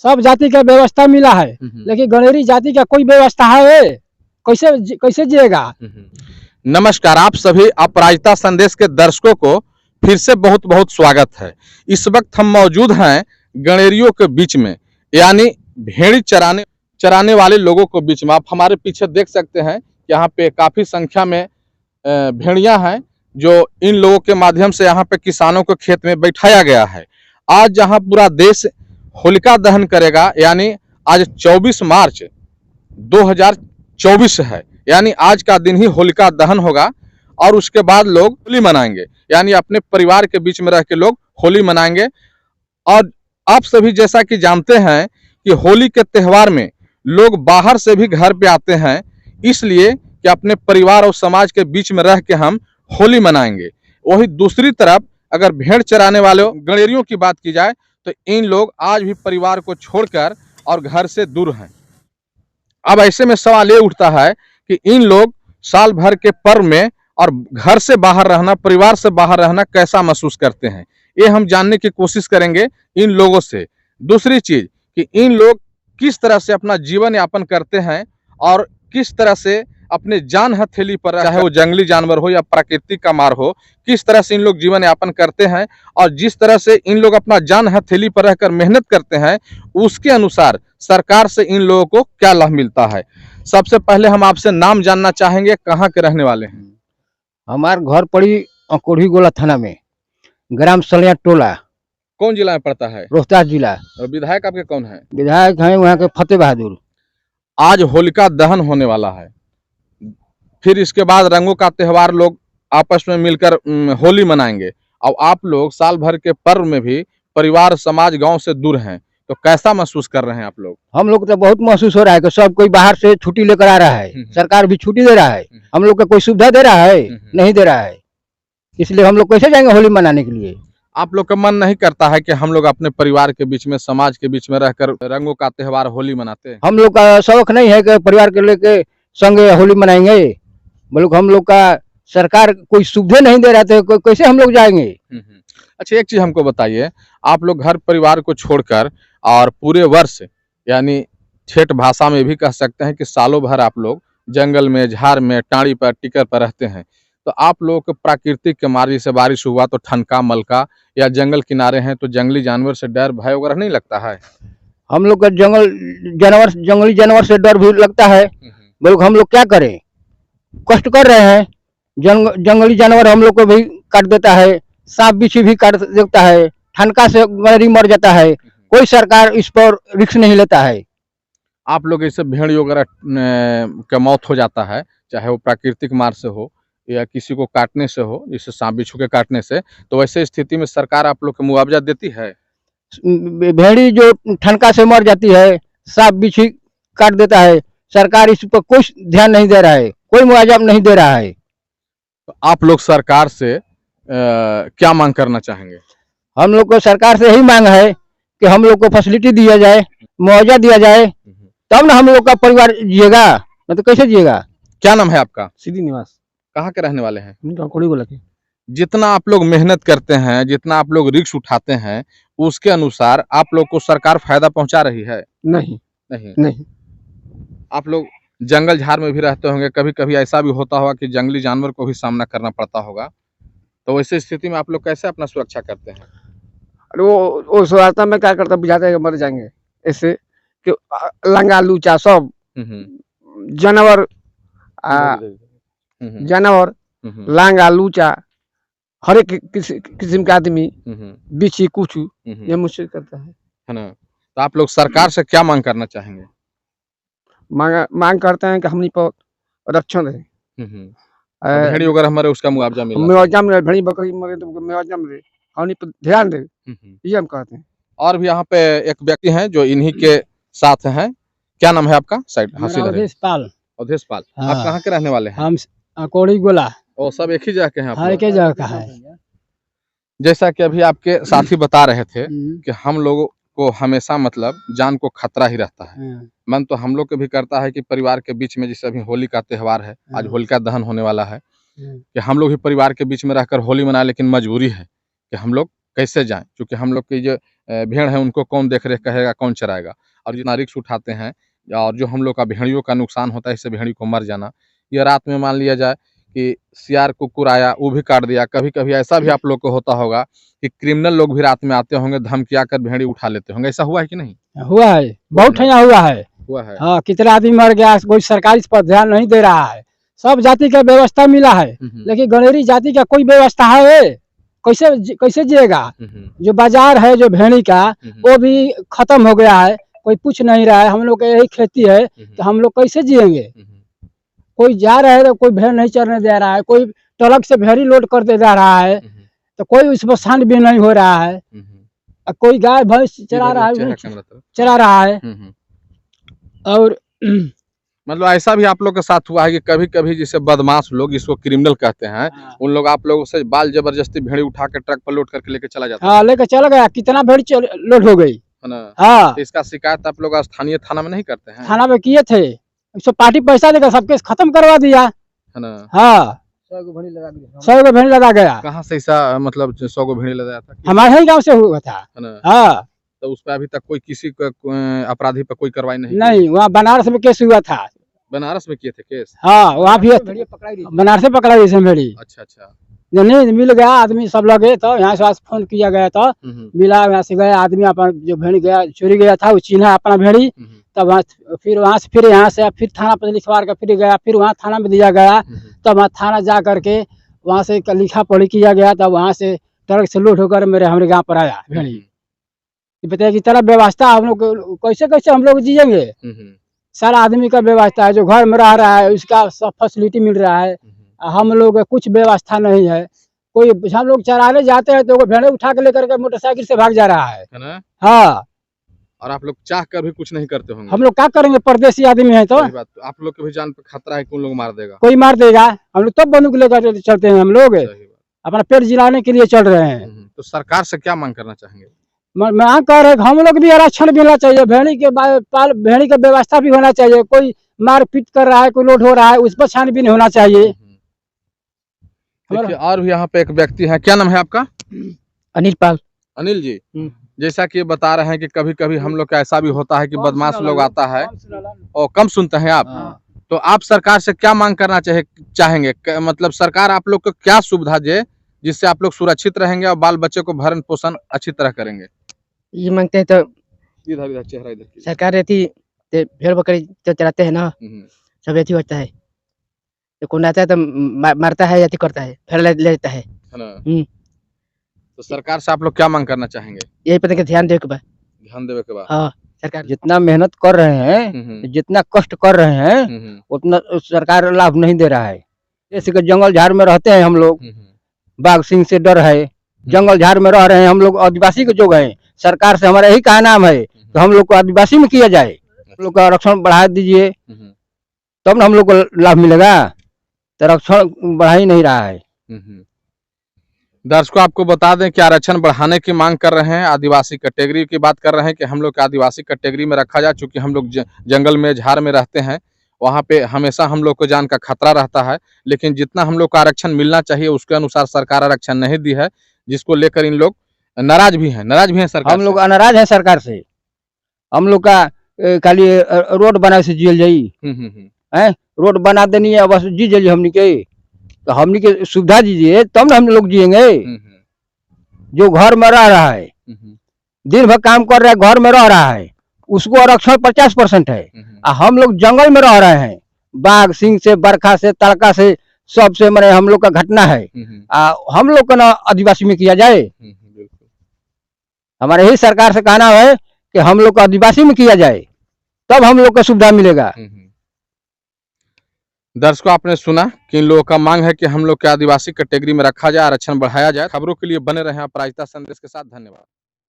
सब जाति का व्यवस्था मिला है, लेकिन गणेरी जाति का कोई व्यवस्था है? कैसे कैसे जिएगा? नमस्कार, आप सभी अपराजिता संदेश के दर्शकों को फिर से बहुत बहुत स्वागत है। इस वक्त हम मौजूद हैं गणेरियों के बीच में, यानी भेड़ी चराने वाले लोगों के बीच में। आप हमारे पीछे देख सकते हैं यहाँ पे काफी संख्या में भेड़ियां हैं, जो इन लोगों के माध्यम से यहाँ पे किसानों को खेत में बैठाया गया है। आज जहाँ पूरा देश होलिका दहन करेगा, यानी आज 24 मार्च 2024 है, यानी आज का दिन ही होलिका दहन होगा और उसके बाद लोग होली मनाएंगे, यानी अपने परिवार के बीच में रह के लोग होली मनाएंगे। और आप सभी जैसा कि जानते हैं कि होली के त्यौहार में लोग बाहर से भी घर पे आते हैं, इसलिए कि अपने परिवार और समाज के बीच में रह के हम होली मनाएंगे। वही दूसरी तरफ अगर भेड़ चराने वाले गणेरियों की बात की जाए तो इन लोग आज भी परिवार को छोड़कर और घर से दूर हैं। अब ऐसे में सवाल ये उठता है कि इन लोग साल भर के पर्व में और घर से बाहर रहना, परिवार से बाहर रहना कैसा महसूस करते हैं, ये हम जानने की कोशिश करेंगे इन लोगों से। दूसरी चीज कि इन लोग किस तरह से अपना जीवन यापन करते हैं और किस तरह से अपने जान हथेली पर, चाहे वो जंगली जानवर हो या प्राकृतिक का मार हो, किस तरह से इन लोग जीवन यापन करते हैं और जिस तरह से इन लोग अपना जान हथेली पर रहकर मेहनत करते हैं, उसके अनुसार सरकार से इन लोगों को क्या लाभ मिलता है। सबसे पहले हम आपसे नाम जानना चाहेंगे, कहाँ के रहने वाले हैं? हमार घर पड़ी कोढ़ी गोला थाना में, ग्राम सलिया टोला। कौन जिला में पड़ता है? रोहतास जिला। और विधायक आपके कौन है? विधायक हैं वहाँ के फतेह बहादुर। आज होलिका दहन होने वाला है, फिर इसके बाद रंगों का त्यौहार लोग आपस में मिलकर होली मनाएंगे। और आप लोग साल भर के पर्व में भी परिवार, समाज, गांव से दूर हैं, तो कैसा महसूस कर रहे हैं आप लोग? हम लोग तो बहुत महसूस हो रहा है कि सब कोई बाहर से छुट्टी लेकर आ रहा है, सरकार भी छुट्टी दे रहा है, हम लोग को कोई सुविधा दे रहा है? नहीं दे रहा है, इसलिए हम लोग कैसे जाएंगे होली मनाने के लिए? आप लोग का मन नहीं करता है कि हम लोग अपने परिवार के बीच में, समाज के बीच में रहकर रंगों का त्यौहार होली मनाते हैं? हम लोग का शौक नहीं है कि परिवार के लेके संग होली मनाएंगे, बोलो हम लोग का सरकार कोई सुविधा नहीं दे रहा था, कैसे हम लोग जाएंगे? अच्छा, एक चीज हमको बताइए, आप लोग घर परिवार को छोड़कर और पूरे वर्ष, यानी ठेठ भाषा में भी कह सकते हैं कि सालों भर आप लोग जंगल में, झाड़ में, टाड़ी पर, टिकर पर रहते हैं, तो आप लोग को प्राकृतिक के मारी से बारिश हुआ तो ठनका मलका या जंगल किनारे हैं तो जंगली जानवर से डर भय वगैरह नहीं लगता है? हम लोग का जंगली जानवर से डर भी लगता है, बोलो हम लोग क्या करें? कष्ट कर रहे हैं, जंगली जानवर हम लोग को भी काट देता है, सांप बिच्छू भी काट देता है, ठनका से गणेरी मर जाता है, कोई सरकार इस पर रिस्क नहीं लेता है। आप लोग ऐसे भेड़ वगैरह का मौत हो जाता है, चाहे वो प्राकृतिक मार से हो या किसी को काटने से हो, जैसे सांप बिच्छू के काटने से, तो वैसे स्थिति में सरकार आप लोग को मुआवजा देती है? भेड़ी जो ठनका से मर जाती है, सांप बिच्छू काट देता है, सरकार इस पर कुछ ध्यान नहीं दे रहा है, कोई मुआवजा नहीं दे रहा है। तो आप लोग सरकार से क्या मांग करना चाहेंगे? हम लोग को सरकार से यही मांग है कि हम लोग को फैसिलिटी दिया जाए, मुआवजा दिया जाए, तब ना हम लोग का परिवार जिएगा, नहीं तो कैसे जिएगा? क्या नाम है आपका? सीधी निवास। कहाँ के रहने वाले हैं? कोढ़ी गोला के। जितना आप लोग मेहनत करते हैं, जितना आप लोग रिस्क उठाते हैं, उसके अनुसार आप लोग को सरकार फायदा पहुंचा रही है? नहीं नहीं नहीं। आप लोग जंगल झाड़ में भी रहते होंगे, कभी कभी ऐसा भी होता होगा कि जंगली जानवर को भी सामना करना पड़ता होगा, तो वैसे स्थिति में आप लोग कैसे अपना सुरक्षा करते हैं? अरे वो सुरक्षा में क्या करता, बुझाते हैं मर जाएंगे, ऐसे कि लंगा लूचा सब जानवर लांगा लूचा हर एक किस्म के आदमी बिच्छी कुछ ये मुझसे करता है ना। तो आप लोग सरकार से क्या मांग करना चाहेंगे? मांग करते हैं कि हमनी पर रक्षण रहे, भेड़ी वगैरह हमारे उसका मुआवजा मिले, भेड़ी बकरी मरे तो मुआवजा मिले, हमनी पर ध्यान दे, ये हम कहते हैं। और भी यहाँ पे एक व्यक्ति हैं जो इन्हीं के साथ हैं, क्या नाम है आपका? साइड अवधेश पाल। अवधेश पाल। आप कहाँ के रहने वाले हैं? हम कोढ़ी गोला। और सब एक ही जगह के हैं? हाँ, एक ही जगह का है। जैसा कि अभी आपके साथी बता रहे थे कि हम लोगों को हमेशा मतलब जान को खतरा ही रहता है। मन तो हम लोग के भी करता है कि परिवार के बीच में, जैसे अभी होली का त्यौहार है, आज होलिका दहन होने वाला है, कि हम लोग भी परिवार के बीच में रहकर होली मनाए, लेकिन मजबूरी है कि हम लोग कैसे जाएं, क्योंकि हम लोग की जो भेड़ है उनको कौन देख रेख करेगा, कौन चराएगा। और जितना रिस्क उठाते हैं और जो हम लोग का भेड़ियों का नुकसान होता है, इससे भेड़ी को मर जाना, या रात में मान लिया जाए कि सियार कुकुर आया, वो भी काट दिया। कभी कभी ऐसा भी आप लोग को होता होगा कि क्रिमिनल लोग भी रात में आते होंगे, धमकिया कर भेड़ी उठा लेते होंगे, ऐसा हुआ है कि नहीं? हुआ है, बहुत ठैया हुआ है। हुआ है। हाँ, कितना आदमी मर गया, कोई सरकार इस पर ध्यान नहीं दे रहा है। सब जाति का व्यवस्था मिला है, लेकिन गणेरी जाति का कोई व्यवस्था है? कैसे जिएगा? जो बाजार है जो भेड़ी का, वो भी खत्म हो गया है, कोई पूछ नहीं रहा है। हम लोग यही खेती है, तो हम लोग कैसे जिएंगे? कोई जा रहा है तो कोई भेड़ नहीं चरने दे रहा है, कोई ट्रक से भेड़ी लोड करते जा रहा है, तो कोई उस पर छानबीन नहीं हो रहा है। कोई गाय भैंस चरा रहा है। और मतलब ऐसा भी आप लोग के साथ हुआ है कि कभी कभी जैसे बदमाश लोग, जिसको क्रिमिनल कहते हैं, उन लोग आप लोगों से बाल जबरदस्ती भेड़ी उठा के ट्रक पर लोड करके लेके चला जाता है? हाँ, लेके चला गया, कितना भेड़ी लोड हो गई है ना? हाँ, तो इसका शिकायत आप लोग स्थानीय थाना में नहीं करते हैं? थाना में किए थे, उसको पार्टी पैसा देकर सब केस खत्म करवा दिया। है ना? हाँ, 100 गो भेड़ी लगा गया। कहाँ से ऐसा मतलब 100 गो भेड़ी लगाया था? हमारे ही गाँव से हुआ था। है ना? हाँ, तो उस पर अभी तक कोई किसी अपराधी पर कोई कार्रवाई नहीं? नहीं, वहाँ बनारस में केस हुआ था। बनारस में किए थे केस? हाँ, वहाँ भी बनारस से पकड़ा गई भेड़ी। अच्छा अच्छा। नहीं मिल गया, आदमी सब लगे तो यहाँ से फोन किया गया तो मिला, यहाँ से गया आदमी, अपना जो भेड़ी गया चोरी गया था वो चिन्हा अपना भेड़ी, तब फिर वहाँ से फिर यहाँ से फिर थाना पर लिखवा कर फिर गया, फिर वहाँ थाना में दिया गया, तब वहाँ थाना जा करके वहाँ से लिखा पढ़ी किया गया, तब वहाँ से ट्रक से लोड होकर हमारे गाँव पर आया भेड़ी। बताया कि तरह व्यवस्था हम लोग कैसे हम लोग जिएंगे? सारा आदमी का व्यवस्था है, जो घर में रह रहा है उसका सब फैसिलिटी मिल रहा है, हम लोग कुछ व्यवस्था नहीं है। कोई हम लोग चराने जाते हैं तो भेड़े उठा के लेकर के मोटरसाइकिल से भाग जा रहा है ना? हाँ, और आप लोग चाह कर भी कुछ नहीं करते होंगे? हम लोग क्या करेंगे, परदेसी आदमी है तो। बात, आप लोग के भी जान पे खतरा है, कौन लोग मार देगा? कोई मार देगा, हम लोग तब बंदूक लेकर चलते हैं, हम लोग अपना पेट जिलाने के लिए चल रहे हैं। तो सरकार से क्या मांग करना चाहेंगे? मांग कर रहे हम लोग भी आरक्षण मिलना चाहिए, भेड़ी का व्यवस्था भी होना चाहिए। कोई मारपीट कर रहा है, कोई लोड हो रहा है, उस पर छानबीन होना चाहिए। देखिए, और भी यहाँ पे एक व्यक्ति है, क्या नाम है आपका? अनिल पाल। अनिल जी, जैसा कि बता रहे हैं कि कभी कभी हम लोग का ऐसा भी होता है कि बदमाश लोग आता है और कम सुनते हैं आप। तो आप सरकार से क्या मांग करना चाहेंगे? मतलब सरकार आप लोग को क्या सुविधा दे जिससे आप लोग सुरक्षित रहेंगे और बाल बच्चे को भरण पोषण अच्छी तरह करेंगे? ये मांगते हैं तो इधर चेहरा इधर सरकार रहती तो भेड़ बकरी जो चलाते हैं ना, सब ऐसी होता है, तो कौन आता है तो मारता है या करता है, फिर ले लेता है ना? तो सरकार से आप लोग क्या मांग करना चाहेंगे? यही पता कि ध्यान देवे के बाद। ध्यान देवे के बाद? हाँ, सरकार जितना मेहनत कर रहे हैं, जितना कष्ट कर रहे हैं, उतना सरकार लाभ नहीं दे रहा है। जैसे कि जंगल झाड़ में रहते हैं हम लोग, बाघ सिंह से डर है, जंगल झाड़ में रह रहे हैं हम लोग, आदिवासी के जो हैं, सरकार से हमारा यही कहना है कि हम लोग को आदिवासी में किया जाए, हम लोग का आरक्षण बढ़ा दीजिए, तब ना हम लोग को लाभ मिलेगा। तो आरक्षण बढ़ा ही नहीं रहा है। दर्शकों, आपको बता दें कि आरक्षण बढ़ाने की मांग कर रहे हैं, आदिवासी कैटेगरी की बात कर रहे हैं कि हम लोग आदिवासी कैटेगरी में रखा जाए, चूंकि हम लोग जंगल में झाड़ में रहते हैं, वहाँ पे हमेशा हम लोग को जान का खतरा रहता है। लेकिन जितना हम लोग को आरक्षण मिलना चाहिए उसके अनुसार सरकार आरक्षण नहीं दी है, जिसको लेकर इन लोग नाराज भी हैं सरकार। हम लोग नाराज है सरकार से। हम लोग का खाली रोड बना से जियल जाई, रोड बना देनी है बस, जी जाइए हमनी के, तो हमनी के सुविधा दीजिए तब ना हम लोग जिएंगे। जो घर में रह रहा है, दिन भर काम कर रहा है, घर में रह रहा है, उसको आरक्षण 50% है। हम लोग जंगल में रह रहे हैं, बाघ सिंह से, बरखा से, तड़का से, सबसे मैंने हम लोग का घटना है। हम लोग को ना आदिवासी में किया जाए। हमारे ही सरकार से कहना है कि हम लोग को आदिवासी में किया जाए, तब हम लोग को सुविधा मिलेगा। दर्शकों, आपने सुना कि इन लोगों का मांग है कि हम लोग के आदिवासी कैटेगरी में रखा जाए, आरक्षण बढ़ाया जाए। खबरों के लिए बने रहें अपराजिता संदेश के साथ। धन्यवाद।